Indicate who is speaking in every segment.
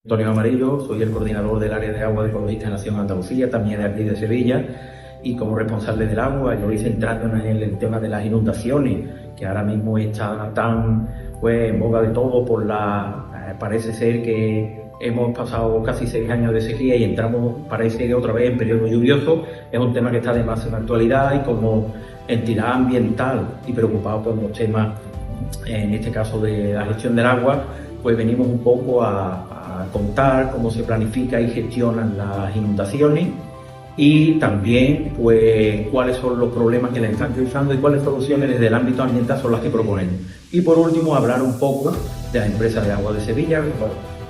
Speaker 1: Antonio Amarillo, soy el coordinador del área de agua de Ecologistas Nación Andalucía, también de aquí de Sevilla, y como responsable del agua, yo voy centrándonos en el tema de las inundaciones, que ahora mismo está tan en boga de todo por parece ser que hemos pasado casi 6 años de sequía y entramos, parece que otra vez en periodo lluvioso. Es un tema que está de máxima actualidad y como entidad ambiental y preocupado por los temas, en este caso de la gestión del agua, pues venimos un poco a contar cómo se planifica y gestionan las inundaciones y también pues cuáles son los problemas que les están causando y cuáles soluciones desde el ámbito ambiental son las que proponemos. Y por último hablar un poco de la empresa de agua de Sevilla,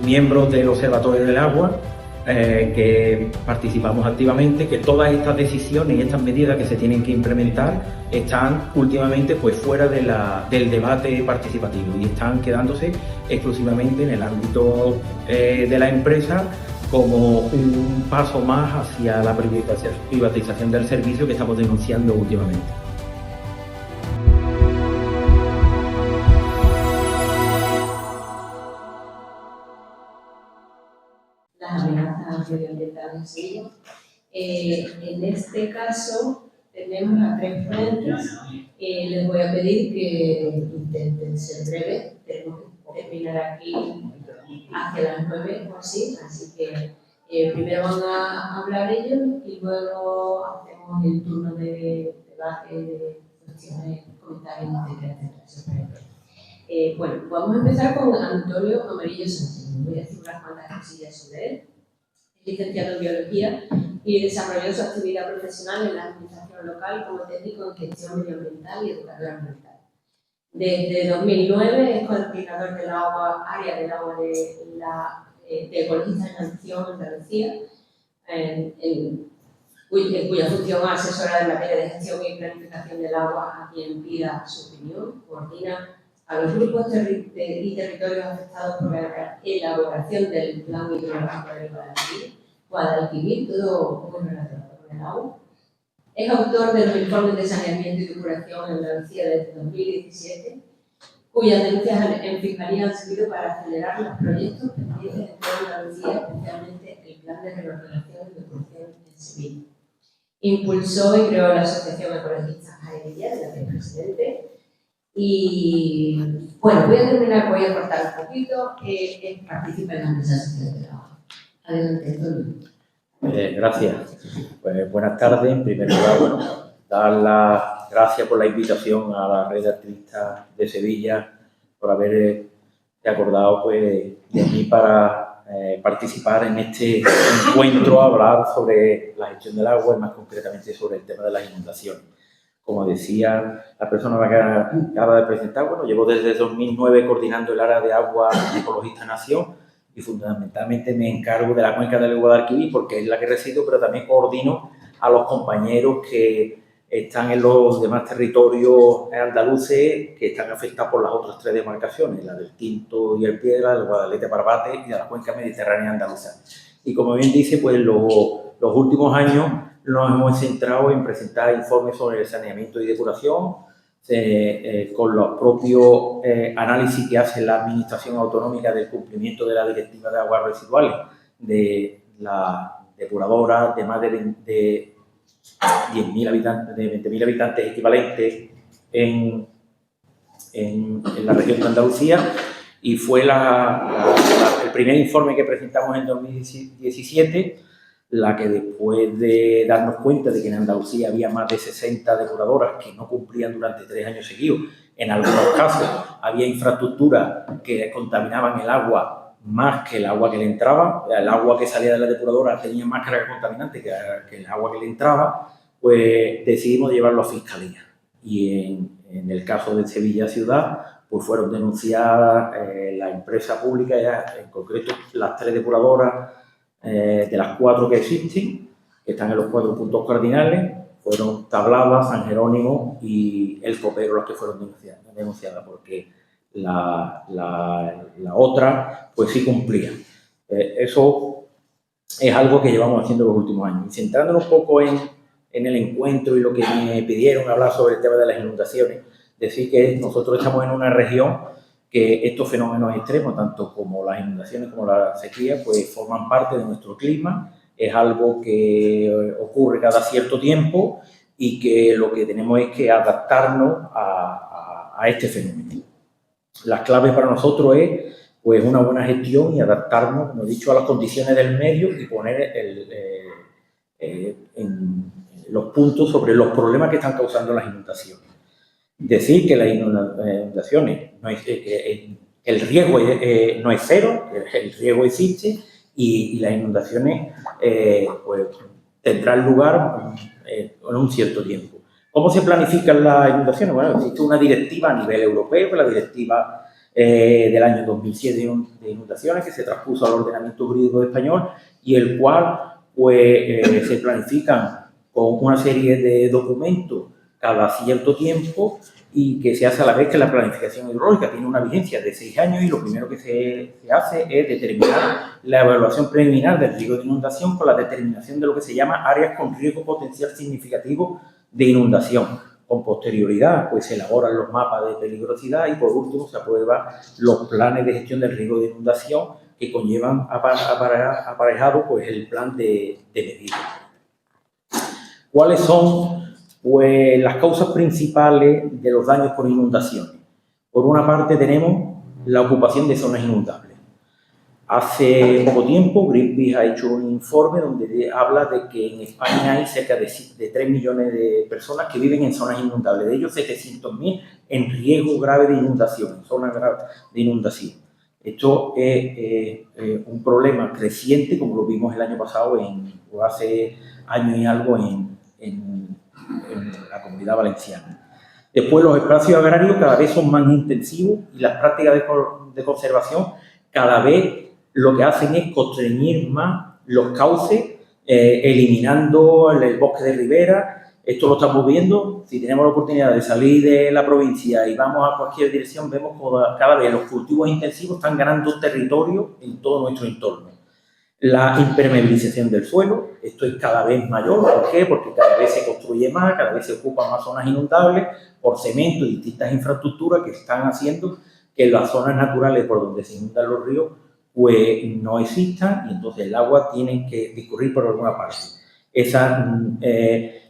Speaker 1: miembros del Observatorio del Agua, que participamos activamente, que todas estas decisiones y estas medidas que se tienen que implementar están últimamente pues fuera del debate participativo y están quedándose exclusivamente en el ámbito de la empresa, como un paso más hacia la privatización del servicio que estamos denunciando últimamente.
Speaker 2: Las amenazas medioambientales en Sevilla. En este caso tenemos a 3 frentes. Les voy a pedir que intenten ser breves. Tenemos que terminar aquí hacia las 9 o así que primero van a hablar ellos y luego hacemos el turno de debate, de cuestiones, comentarios, etcétera. Bueno, vamos a empezar con Antonio Amarillo Sánchez. Voy a decir unas cuantas cosillas sobre él. Es licenciado en Biología y desarrolló su actividad profesional en la administración local como técnico en gestión medioambiental y educador ambiental. Desde 2009 es coordinador del área del agua de Ecologistas en Nación Andalucía, cuya función asesora en materia de gestión y planificación del agua a quien pida su opinión, coordina a los grupos y territorios afectados por la elaboración del Plan Hidrológico del Guadalquivir, todo muy relacionado con el agua. Es autor de los informes de saneamiento y depuración en Andalucía desde 2017, cuyas denuncias en Fiscalía han servido para acelerar los proyectos pendientes en toda Andalucía, especialmente el Plan de Reordenación y Depuración en Sevilla. Impulsó y creó la Asociación Ecologistas Jaenilla, de la que es presidente. Y bueno, voy a cortar un poquito. Participa en la mesa social de agua. Adelante, Antonio.
Speaker 1: Gracias. Pues, buenas tardes. En primer lugar, dar las gracias por la invitación a la red de activistas de Sevilla por haber acordado pues, de mí para participar en este encuentro, a hablar sobre la gestión del agua y más concretamente sobre el tema de las inundaciones. Como decía la persona que acaba de presentar, bueno, llevo desde 2009 coordinando el área de agua de Ecologistas Nación y fundamentalmente me encargo de la cuenca del Guadalquivir porque es la que resido, pero también coordino a los compañeros que están en los demás territorios andaluces que están afectados por las otras 3 demarcaciones, la del Tinto y el Piedra, del Guadalete-Barbate y de la cuenca mediterránea andaluza. Y como bien dice, pues los últimos años nos hemos centrado en presentar informes sobre el saneamiento y depuración, con los propios análisis que hace la Administración Autonómica del cumplimiento de la Directiva de Aguas Residuales, de la depuradora de más de 10.000 habitantes, de 20.000 habitantes equivalentes en la región de Andalucía, y fue el primer informe que presentamos en 2017, la que después de darnos cuenta de que en Andalucía había más de 60 depuradoras que no cumplían durante 3 años seguidos, en algunos casos había infraestructuras que contaminaban el agua más que el agua que le entraba, el agua que salía de la depuradora tenía más carga contaminante que el agua que le entraba, pues decidimos llevarlo a Fiscalía. Y en el caso de Sevilla Ciudad, pues fueron denunciadas la empresa pública, ya en concreto las 3 depuradoras, de las 4 que existen, que están en los 4 puntos cardinales, fueron Tablada, San Jerónimo y El Copero las que fueron denunciadas porque la otra pues sí cumplía. Eso es algo que llevamos haciendo los últimos años. Y centrándonos un poco en el encuentro y lo que me pidieron hablar sobre el tema de las inundaciones, decir que nosotros estamos en una región que estos fenómenos extremos, tanto como las inundaciones como la sequía, pues forman parte de nuestro clima, es algo que ocurre cada cierto tiempo y que lo que tenemos es que adaptarnos a este fenómeno. Las claves para nosotros es pues una buena gestión y adaptarnos, como he dicho, a las condiciones del medio y poner en los puntos sobre los problemas que están causando las inundaciones. Decir que las inundaciones, el riesgo no es cero, el riesgo existe y las inundaciones pues, tendrán lugar en un cierto tiempo. ¿Cómo se planifican las inundaciones? Bueno, existe una directiva a nivel europeo, la directiva del año 2007 de inundaciones, que se transpuso al ordenamiento jurídico español y el cual pues, se planifican con una serie de documentos cada cierto tiempo y que se hace a la vez que la planificación hidrológica tiene una vigencia de 6 años y lo primero que se hace es determinar la evaluación preliminar del riesgo de inundación con la determinación de lo que se llama áreas con riesgo potencial significativo de inundación. Con posterioridad, pues se elaboran los mapas de peligrosidad y por último se aprueban los planes de gestión del riesgo de inundación que conllevan aparejado pues, el plan de medidas. ¿Cuáles son pues, las causas principales de los daños por inundaciones? Por una parte tenemos la ocupación de zonas inundables. Hace poco tiempo Greenpeace ha hecho un informe donde habla de que en España hay cerca de 3 millones de personas que viven en zonas inundables, de ellos 700.000 en riesgo grave de inundación, en zonas graves de inundación. Esto es un problema creciente, como lo vimos el año pasado, o hace año y algo, en la Comunidad Valenciana. Después, los espacios agrarios cada vez son más intensivos y las prácticas de conservación cada vez lo que hacen es constreñir más los cauces, eliminando el bosque de ribera. Esto lo estamos viendo. Si tenemos la oportunidad de salir de la provincia y vamos a cualquier dirección, vemos como cada vez los cultivos intensivos están ganando territorio en todo nuestro entorno. La impermeabilización del suelo, esto es cada vez mayor. ¿Por qué? Porque cada vez se construye más, cada vez se ocupan más zonas inundables por cemento y distintas infraestructuras que están haciendo que las zonas naturales por donde se inundan los ríos pues no existan y entonces el agua tiene que discurrir por alguna parte. Esas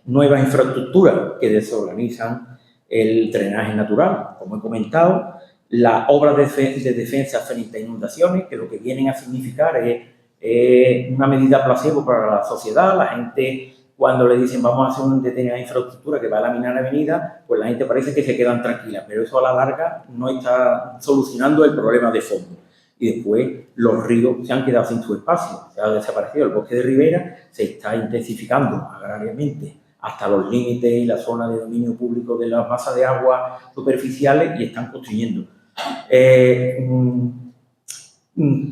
Speaker 1: nuevas infraestructuras que desorganizan el drenaje natural, como he comentado, las obras de defensa frente a inundaciones, que lo que vienen a significar es una medida placebo para la sociedad. La gente, cuando le dicen vamos a hacer una determinada infraestructura que va a laminar la avenida, pues la gente parece que se quedan tranquilas, pero eso a la larga no está solucionando el problema de fondo. Y después los ríos se han quedado sin su espacio, se ha desaparecido el bosque de ribera, se está intensificando agrariamente hasta los límites y la zona de dominio público de las masas de agua superficiales y están construyendo.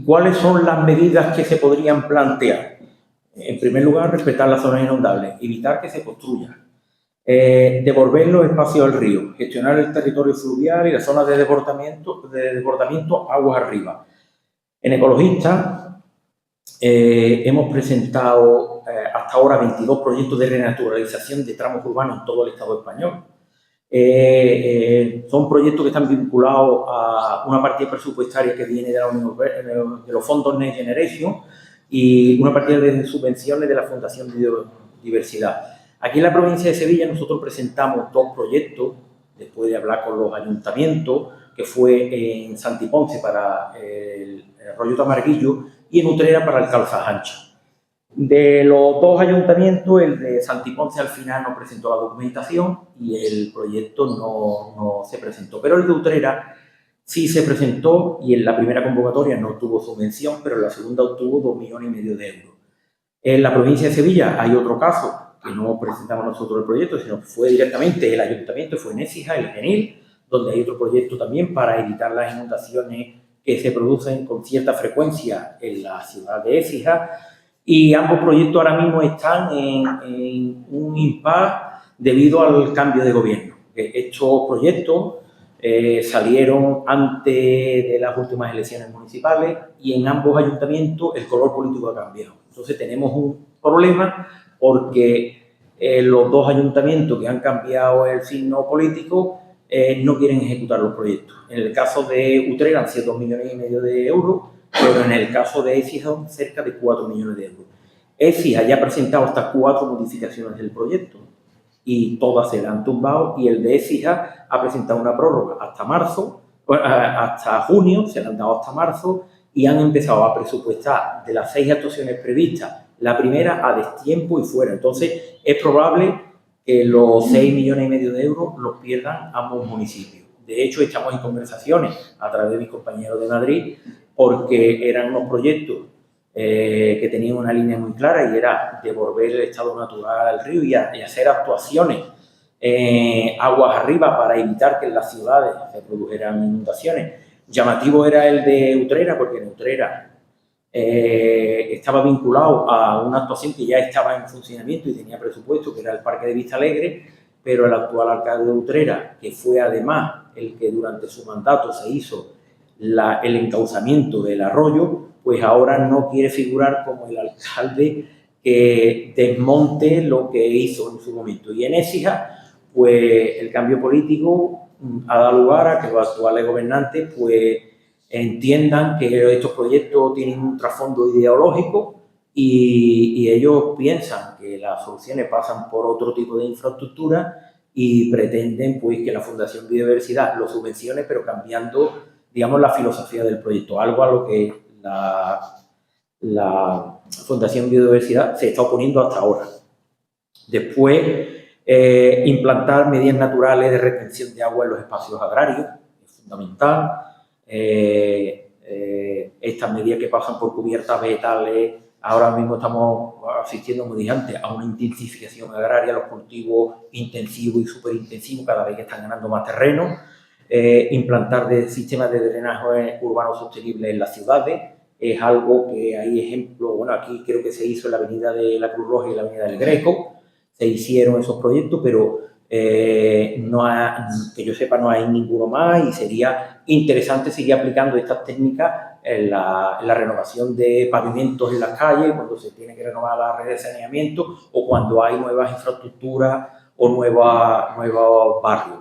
Speaker 1: ¿Cuáles son las medidas que se podrían plantear? En primer lugar, respetar las zonas inundables, evitar que se construya, devolver los espacios al río, gestionar el territorio fluvial y las zonas de desbordamiento aguas arriba. En Ecologistas hemos presentado hasta ahora 22 proyectos de renaturalización de tramos urbanos en todo el Estado español. Son proyectos que están vinculados a una partida presupuestaria que viene de la Unión Europea, de los fondos Next Generation y una partida de subvenciones de la Fundación Biodiversidad. Aquí en la provincia de Sevilla nosotros presentamos 2 proyectos, después de hablar con los ayuntamientos, que fue en Santiponce para el Arroyo Tamarguillo y en Utrera para el Calzas Anchas. De los 2 ayuntamientos, el de Santiponce al final no presentó la documentación y el proyecto no se presentó, pero el de Utrera sí se presentó y en la primera convocatoria no tuvo subvención, pero en la segunda obtuvo 2,5 millones de euros. En la provincia de Sevilla hay otro caso que no presentamos nosotros el proyecto, sino que fue directamente el ayuntamiento, fue en Écija, el Genil, donde hay otro proyecto también para evitar las inundaciones que se producen con cierta frecuencia en la ciudad de Écija. Y ambos proyectos ahora mismo están en un impasse debido al cambio de gobierno. Estos proyectos salieron antes de las últimas elecciones municipales y en ambos ayuntamientos el color político ha cambiado. Entonces tenemos un problema porque los 2 ayuntamientos que han cambiado el signo político no quieren ejecutar los proyectos. En el caso de Utrera han sido 2,5 millones de euros, pero en el caso de Écija cerca de 4 millones de euros. Écija ya ha presentado hasta 4 modificaciones del proyecto y todas se le han tumbado, y el de Écija ha presentado una prórroga hasta marzo, hasta junio, se le han dado hasta marzo, y han empezado a presupuestar de las 6 actuaciones previstas, la primera a destiempo y fuera. Entonces, es probable que los 6,5 millones de euros los pierdan ambos municipios. De hecho, estamos en conversaciones a través de mis compañeros de Madrid, porque eran unos proyectos que tenían una línea muy clara, y era devolver el estado natural al río y hacer actuaciones aguas arriba para evitar que en las ciudades se produjeran inundaciones. Llamativo era el de Utrera, porque en Utrera estaba vinculado a una actuación que ya estaba en funcionamiento y tenía presupuesto, que era el Parque de Vista Alegre, pero el actual alcalde de Utrera, que fue además el que durante su mandato se hizo el encauzamiento del arroyo, pues ahora no quiere figurar como el alcalde que desmonte lo que hizo en su momento. Y en Écija, pues el cambio político ha dado lugar a que los actuales gobernantes pues entiendan que estos proyectos tienen un trasfondo ideológico, y ellos piensan que las soluciones pasan por otro tipo de infraestructura, y pretenden pues que la Fundación Biodiversidad lo subvencione, pero cambiando, digamos, la filosofía del proyecto, algo a lo que la Fundación Biodiversidad se está oponiendo hasta ahora. Después, implantar medidas naturales de retención de agua en los espacios agrarios, es fundamental. Estas medidas que pasan por cubiertas vegetales, ahora mismo estamos asistiendo, como dije antes, a una intensificación agraria, los cultivos intensivos y superintensivos cada vez que están ganando más terreno. Implantar sistemas de drenaje urbano sostenible en las ciudades, es algo que hay ejemplos, bueno, aquí creo que se hizo en la avenida de la Cruz Roja y la avenida del Greco, se hicieron esos proyectos, pero que yo sepa no hay ninguno más, y sería interesante seguir aplicando estas técnicas en la renovación de pavimentos en las calles, cuando se tiene que renovar la red de saneamiento, o cuando hay nuevas infraestructuras o nuevos barrios.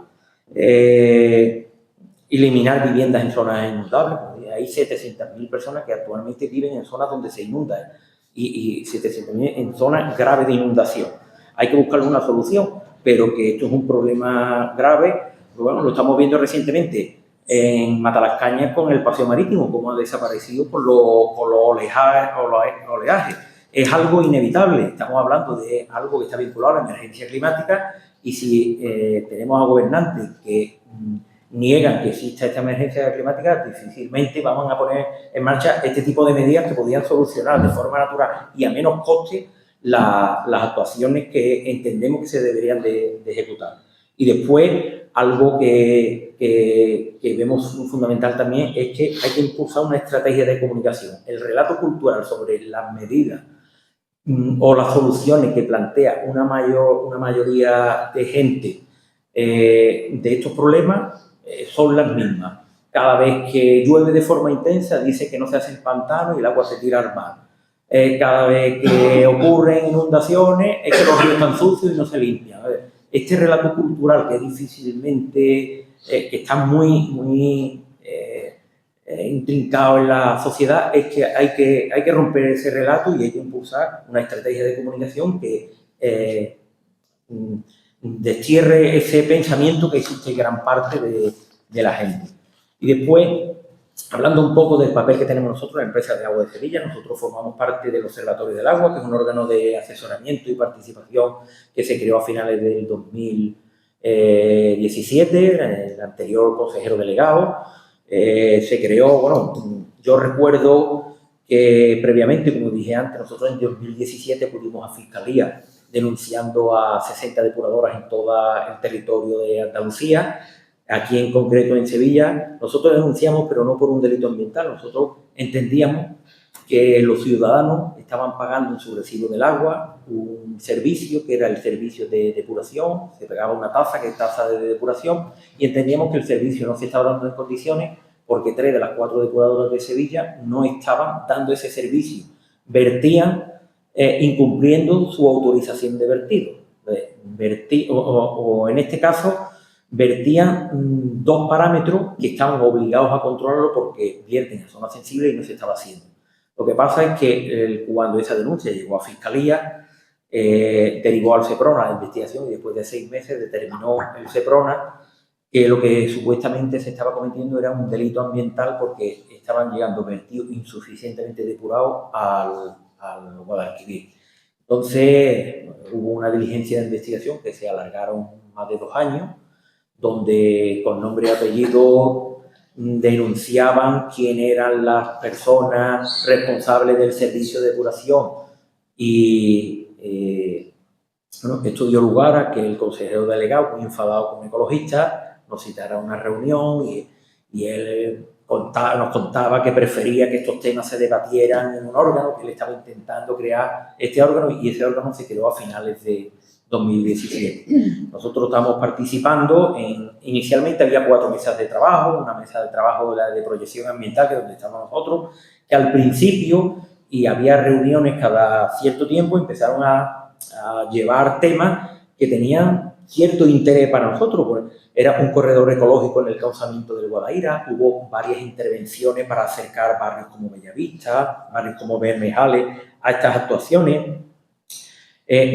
Speaker 1: Eliminar viviendas en zonas inundables. Hay 700.000 personas que actualmente viven en zonas donde se inunda, y 700.000 en zonas graves de inundación. Hay que buscarle una solución, pero que esto es un problema grave. Bueno, lo estamos viendo recientemente en Matalascañas con el paseo marítimo, como ha desaparecido por los oleajes. Es algo inevitable, estamos hablando de algo que está vinculado a la emergencia climática, y si tenemos a gobernantes que niegan que exista esta emergencia climática, difícilmente vamos a poner en marcha este tipo de medidas que podrían solucionar de forma natural y a menos coste las actuaciones que entendemos que se deberían de ejecutar. Y después, algo que vemos fundamental también es que hay que impulsar una estrategia de comunicación. El relato cultural sobre las medidas o las soluciones que plantea una mayoría de gente de estos problemas son las mismas. Cada vez que llueve de forma intensa dice que no se hacen pantanos y el agua se tira al mar. Cada vez que ocurren inundaciones es que los ríos están sucios y no se limpian. A ver, este relato cultural que difícilmente, que está muy intrincado en la sociedad, es que hay que romper ese relato, y hay que impulsar una estrategia de comunicación que destierre ese pensamiento que existe en gran parte de la gente. Y después, hablando un poco del papel que tenemos nosotros, la empresa de Agua de Sevilla, nosotros formamos parte del Observatorio del Agua, que es un órgano de asesoramiento y participación que se creó a finales del 2017, el anterior consejero delegado. Se creó, bueno, yo recuerdo que previamente, como dije antes, nosotros en 2017 acudimos a Fiscalía denunciando a 60 depuradoras en todo el territorio de Andalucía. Aquí en concreto en Sevilla, nosotros denunciamos, pero no por un delito ambiental. Nosotros entendíamos que los ciudadanos estaban pagando en su recibo del agua un servicio que era el servicio de depuración, se pagaba una tasa que es tasa de depuración, y entendíamos que el servicio no se estaba dando en condiciones porque 3 de las 4 depuradoras de Sevilla no estaban dando ese servicio, vertían incumpliendo su autorización de vertido. O en este caso, vertían dos parámetros que estaban obligados a controlarlo porque vierten a zonas sensibles y no se estaba haciendo. Lo que pasa es que cuando esa denuncia llegó a Fiscalía, derivó al Seprona la investigación y después de 6 meses determinó el Seprona que lo que supuestamente se estaba cometiendo era un delito ambiental porque estaban llegando vertidos insuficientemente depurados al Guadalquivir. Entonces, hubo una diligencia de investigación que se alargaron más de 2 años, donde con nombre y apellido denunciaban quién eran las personas responsables del servicio de depuración y bueno, esto dio lugar a que el consejero delegado, muy enfadado con ecologistas, nos citara a una reunión y él nos contaba que prefería que estos temas se debatieran en un órgano, que él estaba intentando crear este órgano y ese órgano se creó a finales de 2017. Nosotros estamos participando inicialmente había 4 mesas de trabajo, una mesa de trabajo de proyección ambiental, que es donde estamos nosotros, que al principio, y había reuniones cada cierto tiempo, empezaron a llevar temas que tenían cierto interés para nosotros. Pues era un corredor ecológico en el causamiento del Guadaira, hubo varias intervenciones para acercar barrios como Bellavista, barrios como Bermejales a estas actuaciones.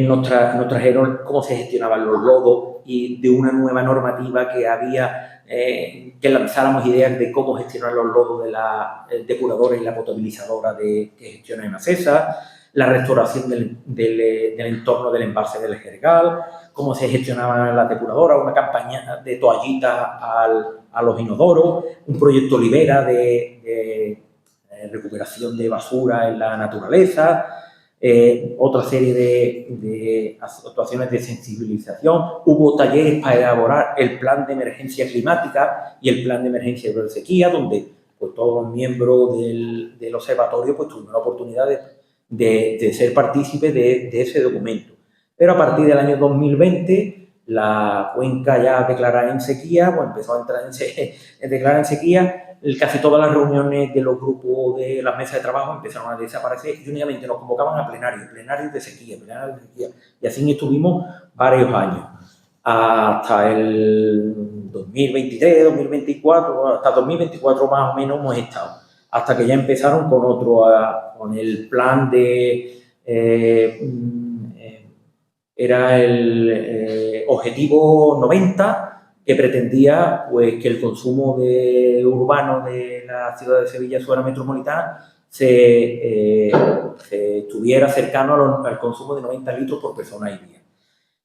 Speaker 1: Nos trajeron cómo se gestionaban los lodos y de una nueva normativa que había, que lanzáramos ideas de cómo gestionar los lodos de la depuradora y la potabilizadora que gestiona Enacesa, la restauración del entorno del embalse del Jergal, cómo se gestionaban las depuradoras, una campaña de toallitas a los inodoros, un proyecto Libera de recuperación de basura en la naturaleza, otra serie de actuaciones de sensibilización. Hubo talleres para elaborar el plan de emergencia climática y el plan de emergencia de sequía, donde pues, todos los miembros del observatorio pues, tuvieron la oportunidad de ser partícipes de ese documento. Pero a partir del año 2020, la cuenca ya declarada en sequía, pues empezó a entrar declarada en sequía. Casi todas las reuniones de los grupos de las mesas de trabajo empezaron a desaparecer y únicamente nos convocaban a plenarios de sequía. Y así estuvimos varios años. Hasta el 2023, 2024, hasta 2024 más o menos hemos estado. Hasta que ya empezaron con el plan de... era el objetivo 90, que pretendía pues, que el consumo urbano de la ciudad de Sevilla, su área metropolitana, se estuviera cercano al consumo de 90 litros por persona y día.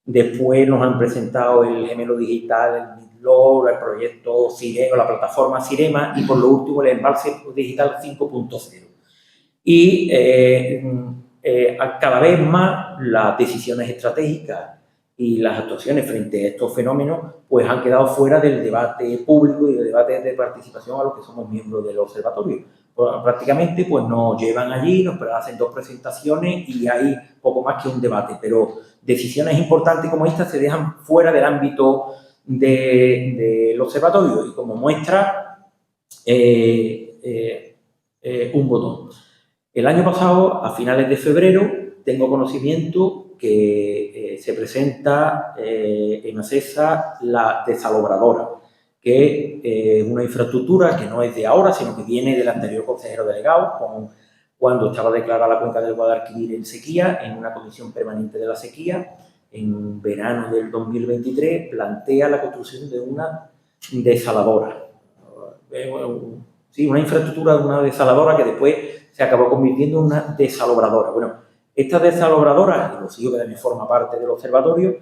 Speaker 1: Después nos han presentado el gemelo digital, el MidLow, el proyecto Cirema, la plataforma Cirema y por lo último el embalse digital 5.0. Y cada vez más las decisiones estratégicas y las actuaciones frente a estos fenómenos pues han quedado fuera del debate público y del debate de participación a los que somos miembros del observatorio. Pues, prácticamente pues nos llevan allí, nos hacen 2 presentaciones y hay poco más que un debate, pero decisiones importantes como esta se dejan fuera del ámbito del observatorio y como muestra un botón. El año pasado, a finales de febrero, tengo conocimiento que se presenta en Acesa la desalobradora, que es una infraestructura que no es de ahora, sino que viene del anterior consejero delegado, cuando estaba declarada la cuenca del Guadalquivir en sequía, en una comisión permanente de la sequía. En verano del 2023 plantea la construcción de una desaladora. Sí, una infraestructura de una desaladora que después se acabó convirtiendo en una desalobradora. Bueno, esta desalobradora, y lo sigo que también forma parte del observatorio,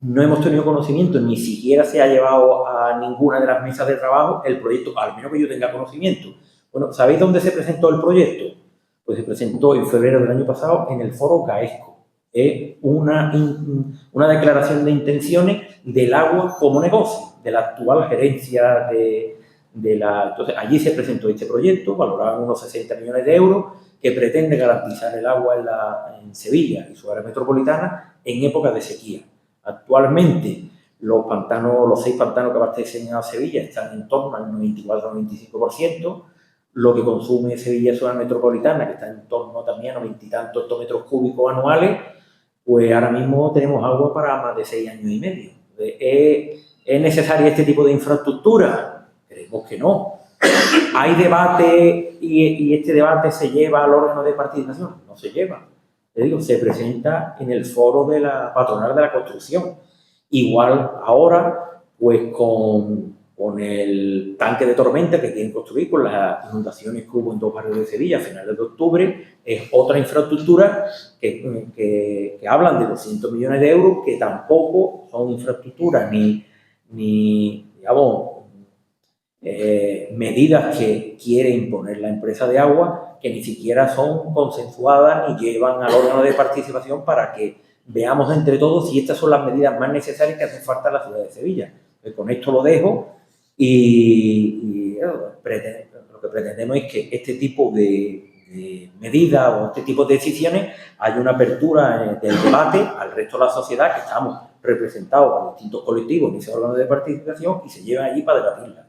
Speaker 1: no hemos tenido conocimiento, ni siquiera se ha llevado a ninguna de las mesas de trabajo el proyecto, al menos que yo tenga conocimiento. Bueno, ¿sabéis dónde se presentó el proyecto? Pues se presentó en febrero del año pasado en el foro Gaesco. Una declaración de intenciones del agua como negocio, de la actual gerencia entonces, allí se presentó este proyecto, valorado en unos 60 millones de euros, que pretende garantizar el agua en Sevilla y su área metropolitana en épocas de sequía. Actualmente, los 6 pantanos que abastecen a Sevilla están en torno al 94-95%, lo que consume Sevilla y su área metropolitana, que está en torno también a 90 y tantos hectómetros cúbicos anuales, pues ahora mismo tenemos agua para más de 6 años y medio. ¿Es necesaria este tipo de infraestructura? Creemos que no. ¿Hay debate y este debate se lleva al órgano de participación? No se lleva. Te digo, se presenta en el foro de la patronal de la construcción. Igual ahora, pues con el tanque de tormenta que quieren construir, con las inundaciones que hubo en 2 barrios de Sevilla a finales de octubre, es otra infraestructura que hablan de 200 millones de euros, que tampoco son infraestructuras ni digamos, medidas que quiere imponer la empresa de agua, que ni siquiera son consensuadas ni llevan al órgano de participación para que veamos entre todos si estas son las medidas más necesarias que hacen falta en la ciudad de Sevilla. Pues con esto lo dejo y lo que pretendemos es que este tipo de medidas o este tipo de decisiones haya una apertura del debate al resto de la sociedad, que estamos representados por distintos colectivos en ese órgano de participación, y se lleven allí para debatirla.